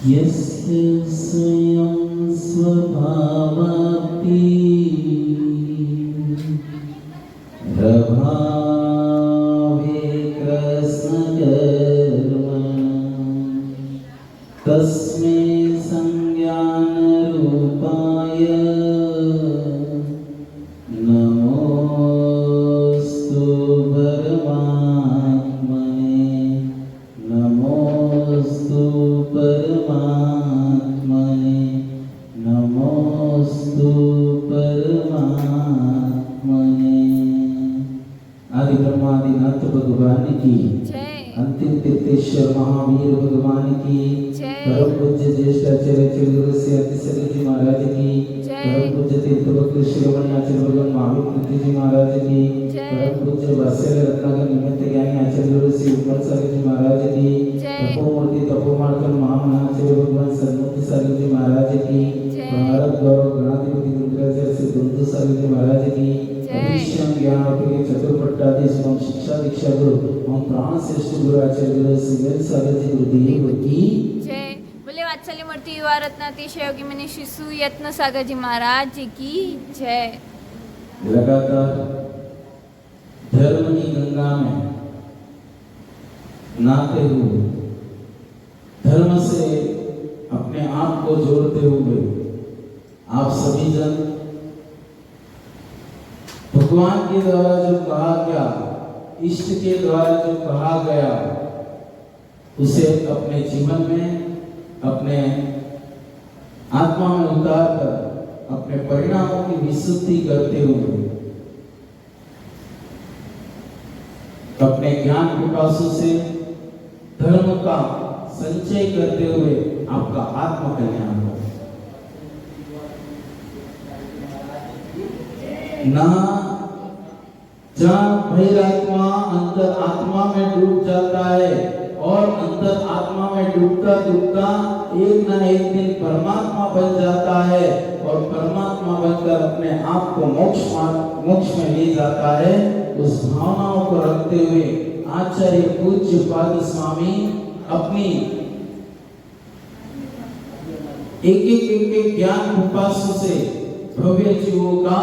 यस्य स्वयं स्वभावापि प्रभावे कृष्णकर्म तस्मै संज्ञानरूपाय नमोस्तु परमात्मने नमोस्तु परमात्मने नमोस्तु परमात्मने। आदि ब्रह्मादिनाथ भगवान की अंतिम तीर्थेश्वर महावीर भगवान की परम पूज्य ज्येष्ठ आचार्य गुरु श्री अतिशय जी महाराज की परम पूज्य तीर्थ भक्त शिरोमणि आचार्य भगवान महावीर तीर्थ जी महाराज की परम पूज्य वत्सल रत्नाकर निमित्त ज्ञानी आचार्य गुरु श्री उमर सागर जी महाराज की तपोमूर्ति तपोमार्कन महामनाचार्य भगवान सन्मुक्ति सागर जी महाराज की भारत गौरव गणाधिपति गुरुदेव श्री दुंदु सागर जी महाराज की अभिष्यम ज्ञान के चतुर्पट्टाधीश एवं शिक्षा दीक्षा गुरु एवं प्राण श्रेष्ठ गुरु आचार्य गुरु श्री सागर जी गुरुदेव की जय। बोले वात्सल्य मूर्ति युवा रत्नातिशय योगी मनी श्री सुयत्न सागर जी महाराज जी की जय। लगातार धर्म की गंगा में नहाते हुए धर्म से अपने आप को जोड़ते हुए आप सभी जन भगवान के द्वारा जो कहा गया इष्ट के द्वारा जो कहा गया उसे अपने जीवन में अपने आत्मा में उतार कर अपने परिणामों की विशुद्धि करते हुए अपने ज्ञान पिपासु से धर्म का संचय करते हुए आपका आत्म कल्याण हो। ना जहाँ बहिरात्मा अंतर आत्मा में डूब जाता है और अंतर आत्मा में डूबता डूबता एक न एक दिन परमात्मा बन जाता है और परमात्मा बनकर अपने आप को मोक्ष में ले जाता है। उस भावनाओं को रखते हुए आचार्य पूज्य पाद स्वामी अपनी एक ज्ञान पिपासु से भव्य जीवों का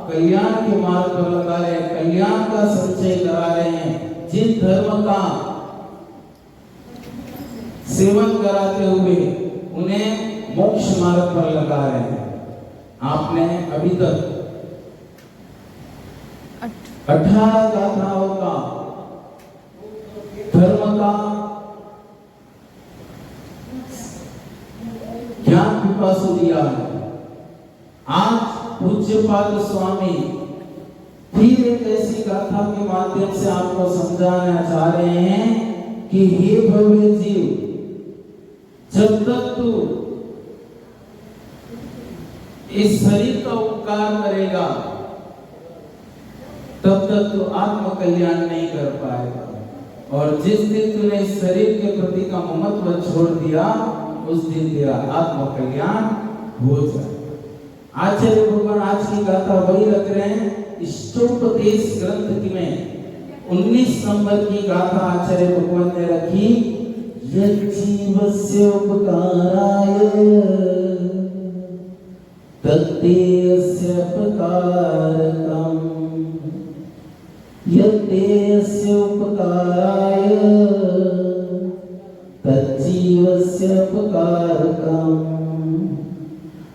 कल्याण के मार्ग पर लगा रहे हैं, कल्याण का संचय करा रहे हैं। जिन धर्म का सेवन कराते हुए उन्हें मोक्ष मार्ग पर लगा रहे हैं। आपने अभी तक 18 गाथाओं का धर्म का ज्ञान पिपासु दिया है। आज पूज्यपाद स्वामी फिर एक ऐसी गाथा के माध्यम से आपको समझाना चाह रहे हैं कि हे भव्य जीव, जब तक तू इस शरीर का उपकार करेगा तब तक तू आत्म कल्याण नहीं कर पाएगा और जिस दिन तूने इस शरीर के प्रति का ममत्व छोड़ दिया उस दिन तेरा आत्म कल्याण हो जाए। आचार्य भगवान आज की गाथा वही रख रहे हैं। इष्टोपदेश ग्रंथ में 19 नंबर की गाथा आचार्य भगवान ने रखी। यज्जीवस्य उपकाराय तत्तेस्य उपकारकम् यत्तेस्य उपकाराय तज्जीवस्य उपकारकम्।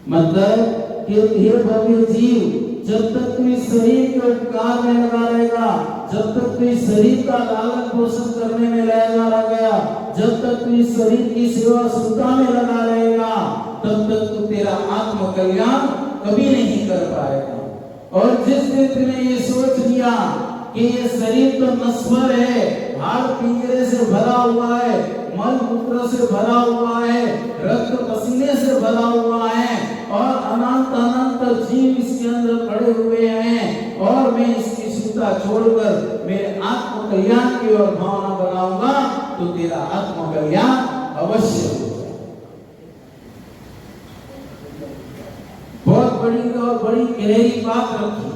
मतलब कि हे भव्य जीव, जब तक तू इस शरीर के उपकार में लगा रहेगा, जब तक तू इस शरीर का लालन पोषण करने में लगा रहेगा, जब तक तू इस शरीर की सेवा सुनता में लगा रहेगा, तब तक तू तेरा आत्म कल्याण कभी नहीं कर पाएगा। और जिस दिन तूने ये सोच लिया कि ये शरीर तो नश्वर है, हाड़ पिंजरे से भरा हुआ है, मल मूत्र से भरा हुआ है, रक्त पसीने से भरा हुआ है और अनंत अनंत जीव इसके अंदर पड़े हुए हैं और मैं इसकी चिंता छोड़कर मेरे आत्म कल्याण की ओर भावना बनाऊंगा तो तेरा आत्म कल्याण अवश्य हो जाएगा। बहुत बड़ी और बड़ी गहरी बात रखी।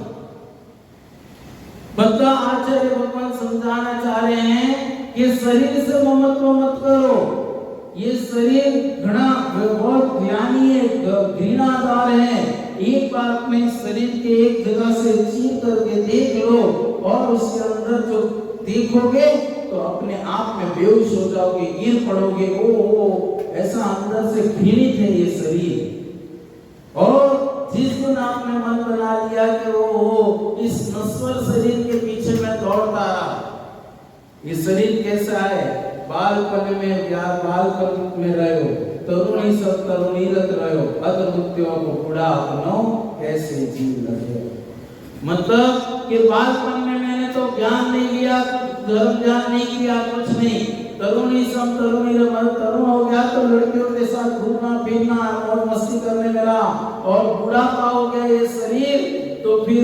बद्दा आचार्य भगवान समझाना चाह रहे हैं कि शरीर से ममत्व मत करो, ये शरीर घना बहुत ज्ञानी है, घृणादार है। एक बार अपने शरीर के एक जगह से चीर करके देख लो और उसके अंदर जो देखोगे तो अपने आप में बेहोश हो जाओगे, गिर पड़ोगे। ओ ऐसा अंदर से घृणित है ये शरीर। और जिस दिन आपने मन बना लिया कि ओ इस नश्वर शरीर के पीछे मैं दौड़ता रहा, ये शरीर कैसा है, बालपन में प्यार, बालपन में रहो, तरुणी सब तरुणीरत रहो, अद्भुत्यों को बुढ़ा अपनो कैसे जीव लगे। मतलब कि बालपन में मैंने तो ज्ञान नहीं लिया, धर्म ज्ञान नहीं किया, कुछ नहीं, तरुणी सब तरुणी रत, तरुण हो गया तो लड़कियों के साथ घूमना फिरना और मस्ती करने लगा, और बुढ़ापा हो गया ये शरीर तो फिर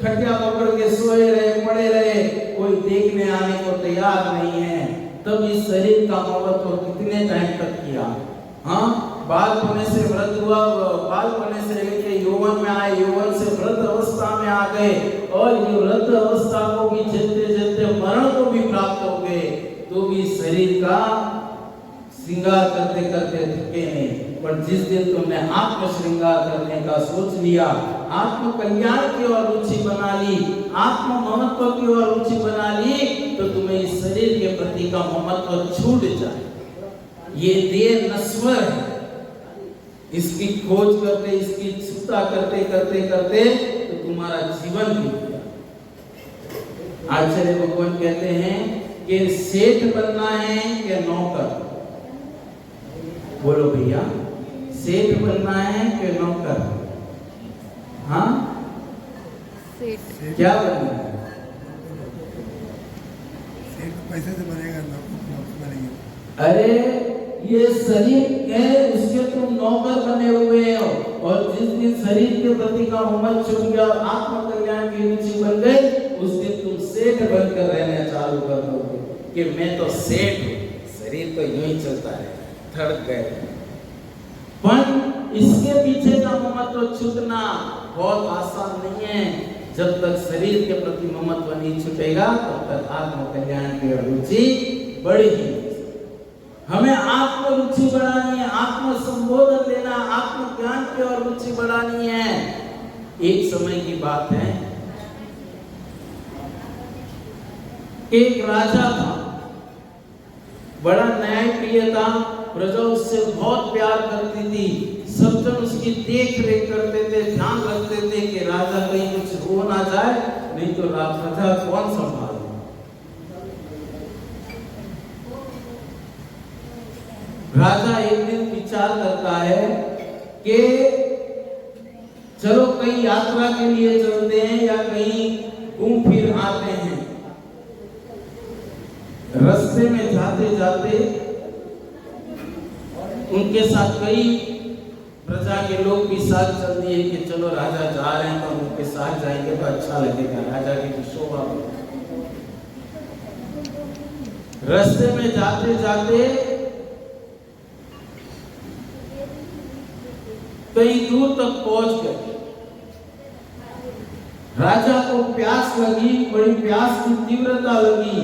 खटिया पकड़ के सोए रहे, पड़े रहे, कोई देखने आने को तैयार नहीं है। तब इस शरीर का महत्व कितने टाइम तक किया। हाँ, बालपन से वृद्ध हुआ, बालपन से लेके यौवन में आए, यौवन से वृद्ध अवस्था में आ गए, और ये वृद्ध अवस्था को भी चलते चलते मरण को भी प्राप्त हो गए, तो भी शरीर का श्रृंगार करते करते थके नहीं। पर जिस दिन तुमने आत्म श्रृंगार करने का सोच लिया, आत्म कल्याण की ओर रुचि बना ली, आत्म महत्व की ओर रुचि बना ली, तो तुम्हें इस शरीर के प्रति का महत्व छूट जाए। ये देह नश्वर है, इसकी खोज करते, इसकी चिंता करते करते करते तो तुम्हारा जीवन बीत गया। आचार्य भगवान कहते हैं कि सेठ बनना है कि नौकर? बोलो भैया, सेठ बनना है कि नौकर? हाँ, सेठ। क्या बनना है? सेठ पैसे से बनेगा, नौकर बनेंगे। अरे ये शरीर है, उसके तुम नौकर बने हुए हो, और जिस दिन शरीर के प्रति का उमल छूट गया और आत्म कल्याण की रुचि बन गई, उस दिन तुम सेठ बनकर रहना चालू कर दोगे कि मैं तो सेठ हूँ, शरीर तो यूं ही चलता है, थड़क गए। पर इसके पीछे का महत्व छूटना बहुत आसान नहीं है। जब तक शरीर के प्रति महत्व नहीं छूटेगा तब तक आत्म कल्याण की रुचि बढ़ेगी। हमें आत्म रुचि बढ़ानी है, आत्म संबोधन लेना, आत्म ज्ञान की ओर रुचि बढ़ानी है। एक समय की बात है, एक राजा था, बड़ा न्यायप्रिय था, प्रजा उससे बहुत प्यार करती थी, सब जन उसकी देख रेख करते थे, ध्यान रखते थे कि राजा कहीं कुछ हो ना जाए, नहीं तो प्रजा कौन संभाले। राजा एक दिन विचार करता है कि चलो कहीं यात्रा के लिए चलते हैं या कहीं घूम फिर आते हैं। रास्ते में जाते जाते उनके साथ कई प्रजा के लोग भी साथ चल दिए कि चलो राजा जा रहे हैं तो उनके साथ जाएंगे तो अच्छा लगेगा, राजा की शोभा। रास्ते में जाते जाते कई दूर तक पहुंच गए। राजा को प्यास लगी, बड़ी प्यास की तीव्रता लगी।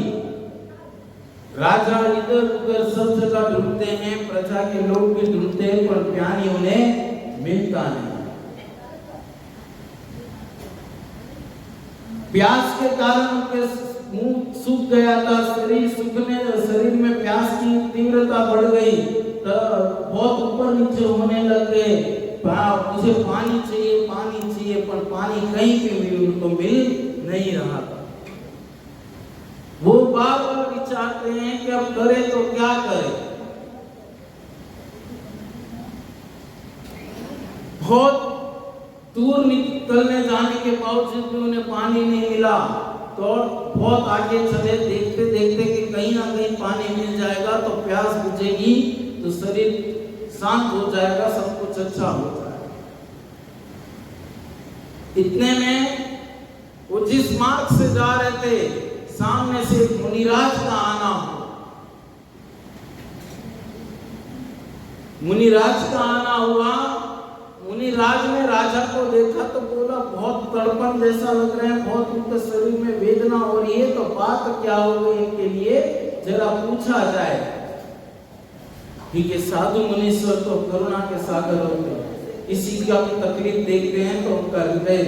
राजा इधर उधर सब जगह ढूंढते हैं, प्रजा के लोग भी ढूंढते हैं, पर पानी उन्हें मिलता नहीं। प्यास के कारण उनके मुंह सूख गया था, शरीर में प्यास की तीव्रता बढ़ गई, तो बहुत ऊपर नीचे होने लग गए। मुझे पानी चाहिए, पर पानी कहीं भी उनको मिल नहीं रहा था। वो बार बार विचारते हैं कि अब करें तो क्या करें। बहुत दूर निकलने जाने के बावजूद भी उन्हें पानी नहीं मिला, तो बहुत आगे चले, देखते देखते कि कहीं ना कहीं पानी मिल जाएगा तो प्यास बुझेगी, तो शरीर शांत हो जाएगा, सब कुछ अच्छा हो जाएगा। इतने में वो जिस मार्ग से जा रहे थे, सामने से मुनिराज का आना हुआ। मुनिराज का आना हुआ। मुनिराज ने राजा को देखा तो बोला, बहुत तड़पन जैसा लग रहे हैं, बहुत उनके शरीर में वेदना हो रही है, तो बात क्या हो गई इनके लिए, जरा पूछा जाए। क्योंकि साधु मुनीश्वर तो करुणा के सागर होते हैं। किसी का भी तकलीफ देखते हैं तो उनका हृदय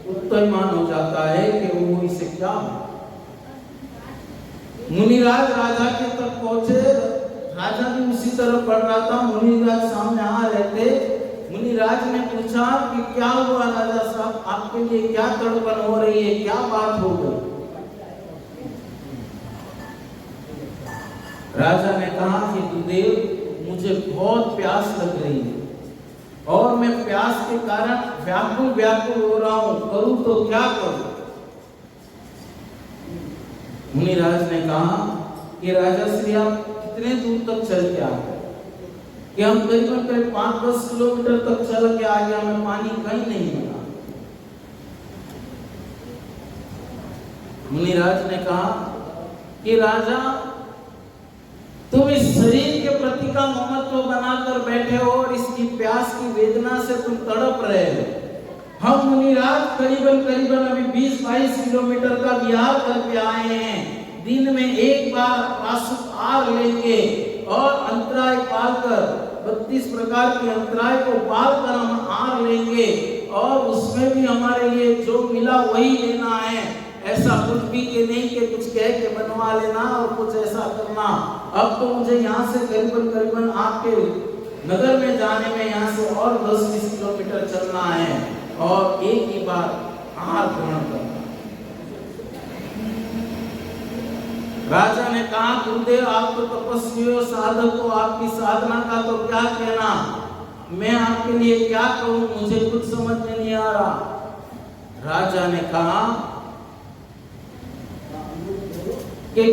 उत्तरमान हो जाता है कि वो इसे क्या हो। मुनिराज राजा के तक पहुंचे। राजा भी उसी तरफ बढ़ रहा था। मुनिराज सामने आ रहे थे। मुनिराज ने पूछा कि क्या हुआ राजा साहब, आपके लिए क्या तड़पन हो रही है, क्या बात हो गई? राजा ने कहा कि गुरुदेव, मुझे बहुत प्यास लग रही है और मैं प्यास के कारण व्याकुल व्याकुल हो रहा हूं, करूं तो क्या करूं? मुनिराज ने कहा कि राजा श्री आप कितने दूर तक चल के आ गए? कि हम करीबन करीब 5-10 किलोमीटर तक चल के आ गया, हमें पानी कहीं नहीं मिला। मुनिराज ने कहा कि राजा, तुम इस शरीर के प्रति का ममत्व बनाकर बैठे हो और इसकी प्यास की वेदना से तुम तड़प रहे हो। हम मुनिराज करीबन अभी 20-22 किलोमीटर का विहार करके आए हैं। दिन में एक बार पाशुपत आहार लेंगे और अंतराय पालकर 32 प्रकार के अंतराय को पालकर हम आहार लेंगे और उसमें भी हमारे लिए जो मिला वही लेना है। ऐसा कुछ भी के नहीं कि कुछ कह के बनवा लेना और कुछ ऐसा करना। अब तो मुझे यहाँ से करीबन आपके नगर में जाने में यहाँ से और 10-20 किलोमीटर चलना है और एक ही बार आहार ग्रहण करना। राजा ने कहा गुरुदेव, आप तो तपस्वी हो, साधक हो, आपकी साधना का तो क्या कहना, मैं आपके लिए क्या करूं, मुझे कुछ समझ में नहीं आ रहा। राजा ने कहा कि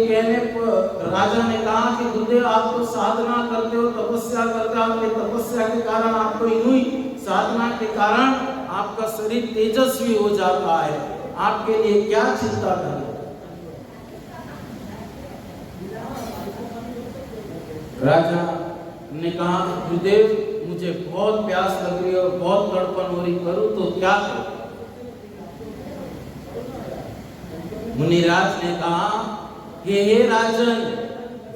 राजा ने कहा कि गुरुदेव, आप तो साधना करते हो, तपस्या करते हो, आपके तपस्या के कारण, आपको इन्हीं साधना के कारण आपका शरीर तेजस्वी हो जाता है, आपके लिए क्या चिंता करें? राजा ने कहा गुरुदेव, मुझे बहुत प्यास लग रही है और बहुत तड़पन हो रही, करूं तो क्या करूं? मुनिराज ने कहा कि हे राजन,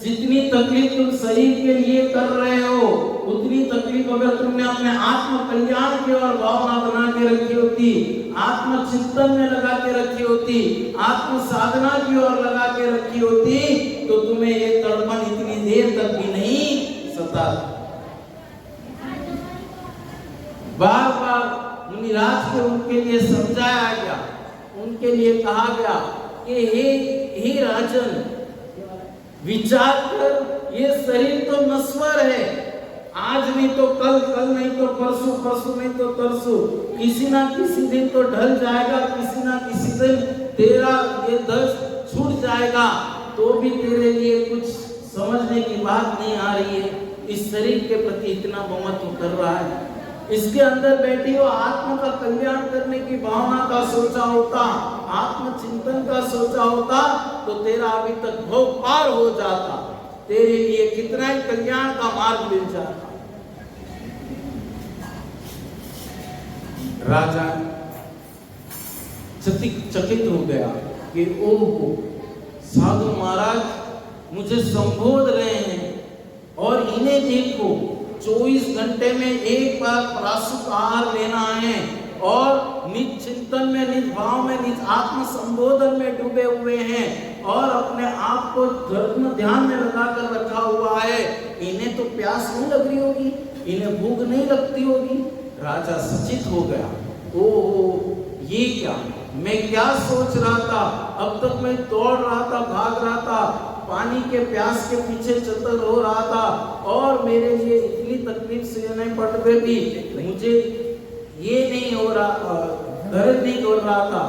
जितनी तकलीफ तुम शरीर के लिए कर रहे हो, उतनी तकलीफ अगर तुमने अपने आत्म कल्याण की ओर भावना बना के रखी होती, आत्म चिंतन में लगा के रखी होती, आत्म साधना की ओर लगा के रखी होती, तो तुम्हें ये तड़पन इतनी देर तक भी नहीं सताती। बार बार मुनिराज को उनके लिए समझाया गया, उनके लिए कहा गया कि हे राजन, विचार कर, ये शरीर तो नश्वर है, आज नहीं तो कल, कल नहीं तो परसों, परसों नहीं तो तरसों, किसी ना किसी दिन तो ढल जाएगा, किसी ना किसी दिन तेरा ये दर्द छूट जाएगा, तो भी तेरे लिए कुछ समझने की बात नहीं आ रही है। इस शरीर के प्रति इतना ममत्व कर रहा है, इसके अंदर बैठी हो आत्मा का कल्याण करने की भावना का सोचा होता, आत्म चिंतन का सोचा होता, तो तेरा अभी तक भव पार हो जाता, तेरे लिए कितना ही कल्याण का मार्ग मिल जाता। राजा चकित हो गया कि ओहो, साधु महाराज मुझे संबोध रहे हैं और इन्हें देखो, 24 घंटे में एक बार प्राशुक आहार लेना है और निज चिंतन में, निज भाव में, निज आत्म संबोधन में डूबे हुए हैं और अपने आप को धर्म ध्यान में लगाकर रखा हुआ है। इन्हें तो प्यास नहीं लग रही होगी, इन्हें भूख नहीं लगती होगी। राजा सचेत हो गया, ओहो ये क्या, मैं क्या सोच रहा था, अब तक मैं दौड़ रहा था, भाग रहा था, पानी के प्यास के पीछे चतर हो रहा था और मेरे लिए इतनी तकलीफ सहने पड़ते भी मुझे ये नहीं हो रहा, दर्द नहीं हो रहा था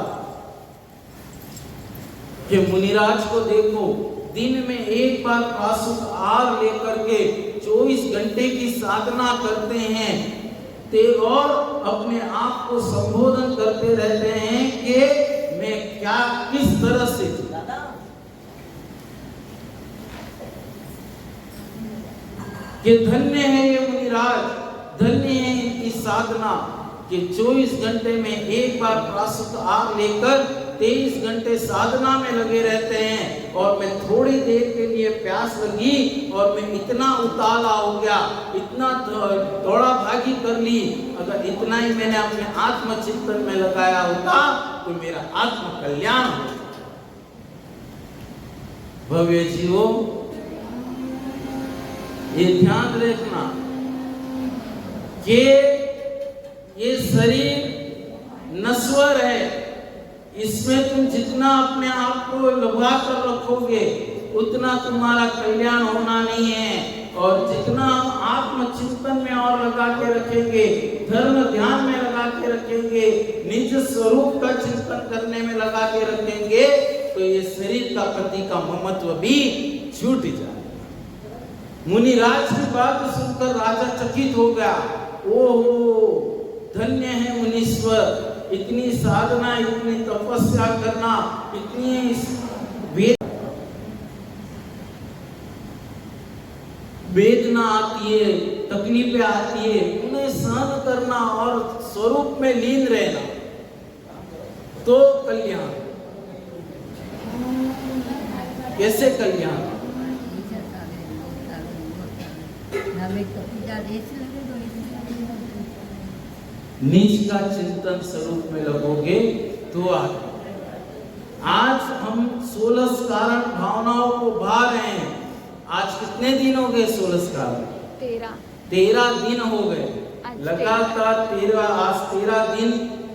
कि मुनिराज को देखो, दिन में एक बार प्राशुक आहार लेकर के 24 घंटे की साधना करते हैं ते और अपने आप को संबोधन करते रहते हैं कि मैं क्या, किस तरह से कि धन्य है ये मुनिराज, धन्य है इनकी साधना कि 24 घंटे में एक बार प्राशुक आहार लेकर 23 घंटे साधना में लगे रहते हैं और मैं थोड़ी देर के लिए प्यास लगी और मैं इतना उतावला हो गया, इतना दौड़ा भागी कर ली। अगर इतना ही मैंने अपने आत्मचिंतन में लगाया होता तो मेरा आत्म कल्याण होता। भव्य जीवो, ये ध्यान रखना कि ये शरीर नश्वर है, इसमें तुम जितना अपने आप को लुभा कर रखोगे उतना तुम्हारा कल्याण होना नहीं है। और जितना आत्मचिंतन में और लगा के रखेंगे, धर्म ध्यान में लगा के रखेंगे, निज स्वरूप का चिंतन करने में लगा के रखेंगे, तो ये शरीर का प्रति का ममत्व भी छूट जाएगा। मुनिराज की बात सुनकर राजा चकित हो गया। ओहो, धन्य है मुनीश्वर, इतनी साधना, इतनी तपस्या करना, इतनी वेदना आती है, तकलीफें आती है, उन्हें सहन करना और स्वरूप में लीन रहना, तो कल्याण। कैसे कल्याण? निज का चिंतन स्वरूप में लगोगे तो आगे। आज हम 16 कारण भावनाओं को भा रहे हैं। आज कितने दिन हो गए? 16 कारण 13 दिन हो गए लगातार। 13 आज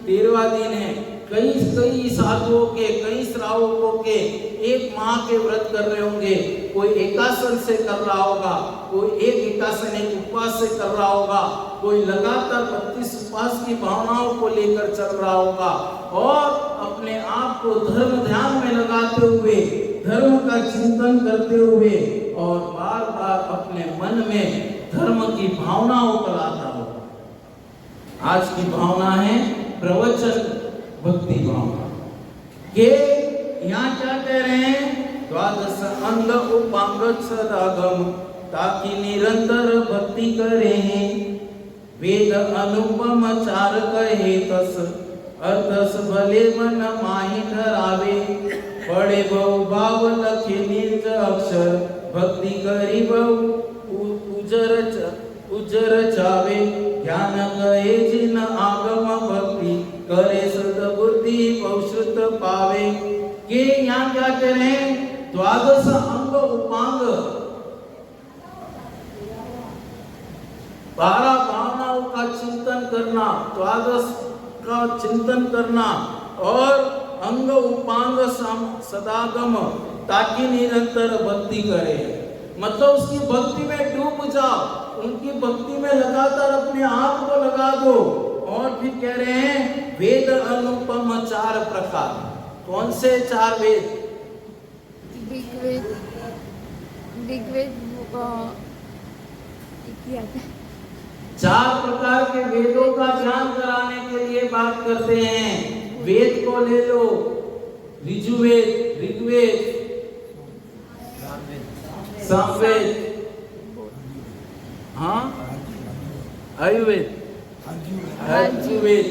13वां दिन है। कई साधुओं के, कई श्रावकों के 1 माह के व्रत कर रहे होंगे। कोई एकासन से कर रहा होगा, कोई एक एकासन एक उपवास से कर रहा होगा, कोई लगातार 32 उपवास की भावनाओं को लेकर चल रहा होगा और अपने आप को धर्म ध्यान में लगाते हुए, धर्म का चिंतन करते हुए और बार बार अपने मन में धर्म की भावनाओं को लाता होगा। आज की भावना है प्रवचन भक्ति भावना के। यहाँ क्या कह रहे हैं? द्वादश अंग उपांग सदागम, ताकि निरंतर भक्ति करे हैं। वेद अनुपम चार कहे तस, अर्थस भले मन माही धरावे। पढ़े बहु भाव लखे निर्ज अक्षर, भक्ति करी बहु उजर चावे। ज्ञान कहे जिन आगम भक्ति, करे सद्बुद्धि बहुश्रुत पावे। के यहाँ क्या कह रहे हैं? द्वादश अंग उपांग, 12 भावनाओं का चिंतन करना, द्वादश का चिंतन करना और अंग उपांग सदागम, ताकि निरंतर भक्ति करे। मतलब उसकी भक्ति में डूब जाओ, उनकी भक्ति में लगातार अपने आप को लगा दो। और फिर कह रहे हैं वेद अनुपम 4 प्रकार। कौन से 4 वेद? ऋग्वेद 4 प्रकार के वेदों का ज्ञान कराने के लिए बात करते हैं। वेद को ले लो, ऋजुवेद, ऋग्वेद, सामवेद, हाँ, आयुर्वेद, अर्जुवेद।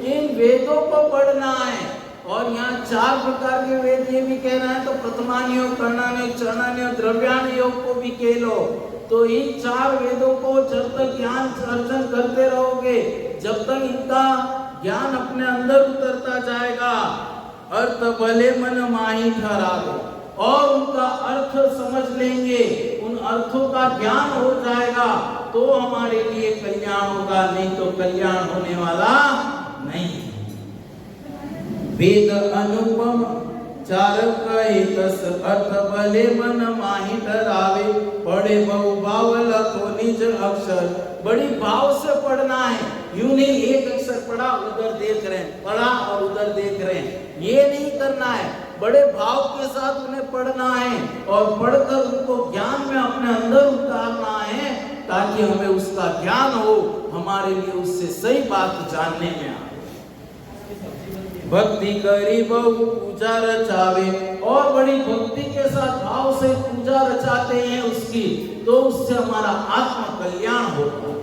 इन वेदों को पढ़ना है। और यहाँ 4 प्रकार के वेद ये भी कह रहा है, तो प्रथमान योग, कर्णान योग, चरणान योग, द्रव्यान योग को भी कह लो। तो इन 4 वेदों को जब तक ज्ञान अर्जन करते रहोगे, जब तक इनका ज्ञान अपने अंदर उतरता जाएगा, अर्थ भले मन माही ठहरावे, और उनका अर्थ समझ लेंगे, उन अर्थों का ज्ञान हो जाएगा, तो हमारे लिए कल्याण होगा, नहीं तो कल्याण होने वाला नहीं। वेद अनुपम 4 कहे तस, अर्थ भले मन माही डरावे। पढ़े बहु भाव लखो निज अक्षर, बड़ी भाव से पढ़ना है। यूं नहीं एक अक्षर पढ़ा उधर देख रहे हैं, पढ़ा और उधर देख रहे हैं, ये नहीं करना है। बड़े भाव के साथ उन्हें पढ़ना है और पढ़कर उनको ज्ञान में अपने अंदर उतारना है, ताकि हमें उसका ज्ञान हो, हमारे लिए उससे सही बात जानने में आए। भक्ति करी बहु पूजा रचावे, और बड़ी भक्ति के साथ भाव से पूजा रचाते हैं उसकी, तो उससे हमारा आत्म कल्याण होता है।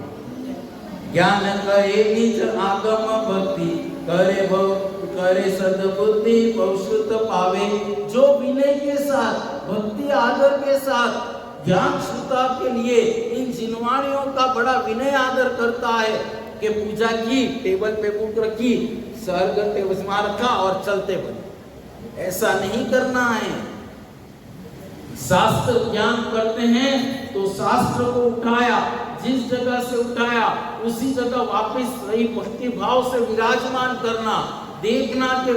ज्ञान कहे निज आगम भक्ति, करे सद्बुद्धि पौरुषत्व पावे। जो विनय के साथ, भक्ति आदर के साथ ज्ञान श्रुता के लिए इन जिनवाणियों का बड़ा विनय आदर करता है कि पूजा की, टेबल पे बुक रखी, सर गट्टे उसमें रखा और चलते बने, ऐसा नहीं करना है। शास्त्र ज्ञान करते हैं तो शास्त्र को उठाया, जिस जगह से उठाया उसी जगह वापस सही भक्ति भाव से विराजमान करना, देखना कि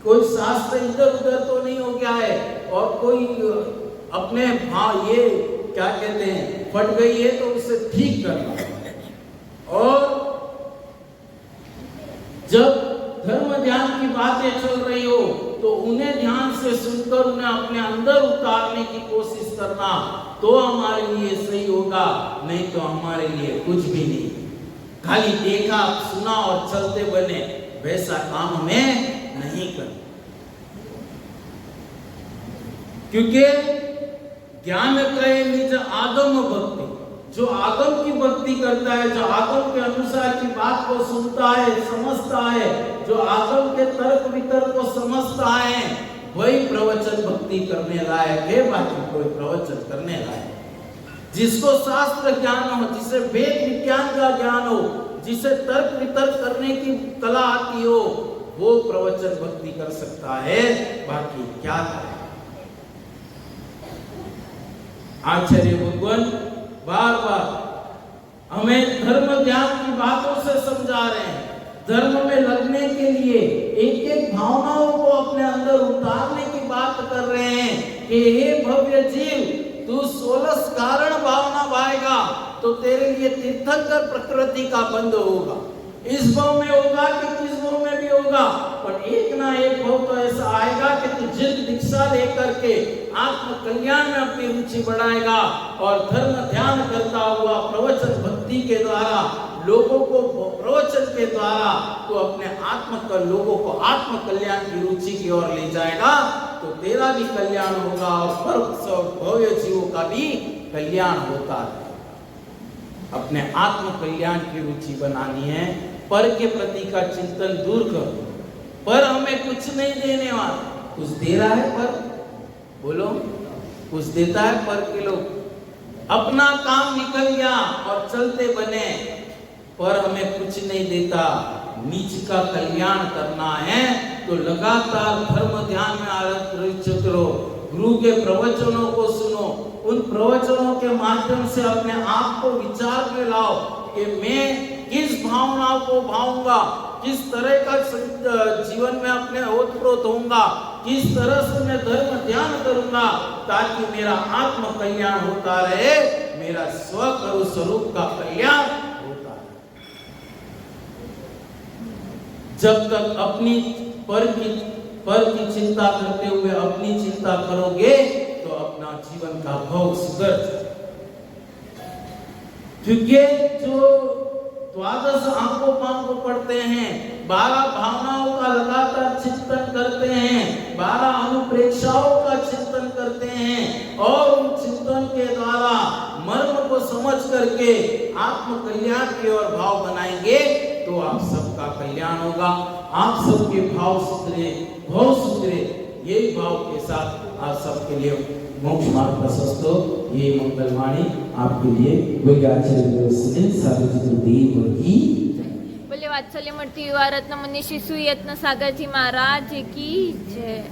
कोई शास्त्र इधर उधर तो नहीं हो गया है और कोई अपने भाव ये क्या कहते हैं फट गई है तो उसे ठीक करना। और जब धर्म ध्यान की बातें चल रही हो तो उन्हें ध्यान से सुनकर उन्हें अपने अंदर उतारने की कोशिश करना, तो हमारे लिए सही होगा, नहीं तो हमारे लिए कुछ भी नहीं। खाली देखा सुना और चलते बने, वैसा काम हमें नहीं करना। क्योंकि ज्ञान कहे निज आगम भक्ति, जो आगम की भक्ति करता है, जो आगम के अनुसार की बात को सुनता है, समझता है, जो आगम के तर्क वितर्क को समझता है, वही प्रवचन भक्ति करने लायक है, बाकी कोई प्रवचन करने लायक। जिसको शास्त्र ज्ञान हो, जिसे वेद विज्ञान का ज्ञान हो, जिसे तर्क वितर्क करने की कला आती हो, वो प्रवचन भक्ति कर सकता है, बाकी क्या करे। आचार्य भगवान बार बार हमें धर्म ज्ञान की बातों से समझा रहे हैं। धर्म में लगने के लिए एक एक भावनाओं को अपने अंदर उतारने की बात कर रहे हैं कि हे भव्य जीव, तू 16 कारण भावना पाएगा तो तेरे लिए तीर्थंकर प्रकृति का बंध होगा। इस भाव में होगा कि किस भाव में भी होगा, पर एक ना एक भाव तो ऐसा आएगा कि तू जिद दीक्षा लेकर के आत्म कल्याण में अपनी रुचि बढ़ाएगा और धर्म ध्यान करता हुआ प्रवचन भक्ति के द्वारा लोगों को, प्रवचन के द्वारा तो अपने लोगों को आत्म कल्याण की रुचि की ओर ले जाएगा, तो तेरा भी कल्याण होगा और भव्य जीवों का भी कल्याण होता है। अपने आत्म कल्याण की रुचि बनानी है, पर के प्रति का चिंतन दूर करो। पर हमें कुछ नहीं देने वाला, कुछ दे रहा है पर, बोलो कुछ देता है पर के लोग अपना काम निकल गया और चलते बने, पर हमें कुछ नहीं देता। नीच का कल्याण करना है तो लगातार धर्म ध्यान में आरत करो, गुरु के प्रवचनों को सुनो, उन प्रवचनों के माध्यम से अपने आप को विचार में लाओ कि मैं किस भावनाओं को भाऊंगा, किस तरह का जीवन में अपने ओतप्रोत होऊंगा, किस तरह से मैं धर्म ध्यान करूंगा ताकि मेरा आत्म कल्याण होता रहे, मेरा स्वकरु स्वरूप का कल्याण होता रहे। जब तक अपनी पर की चिंता करते हुए अपनी चिंता करोगे तो अपना जीवन का भोग सुधर जाएगा। क्योंकि जो 12 आंखों को पढ़ते हैं, 12 भावनाओं का लगातार चिंतन करते हैं, 12 अनुप्रेक्षाओं का चिंतन करते हैं और उन चिंतन के द्वारा मर्म को समझ करके आत्म कल्याण की ओर भाव बनाएंगे तो आप सबका कल्याण होगा। आप सबके भाव सुधरे, भाव सुधरे, यही भाव के साथ आप सबके लिए मोक्ष मार्ग प्रशस्त हो। ये मंगलवाणी आपके लिए बोले वात्सल्य मूर्ति युवा रत्न मुनि श्री सुयत्न सागर जी महाराज की जय।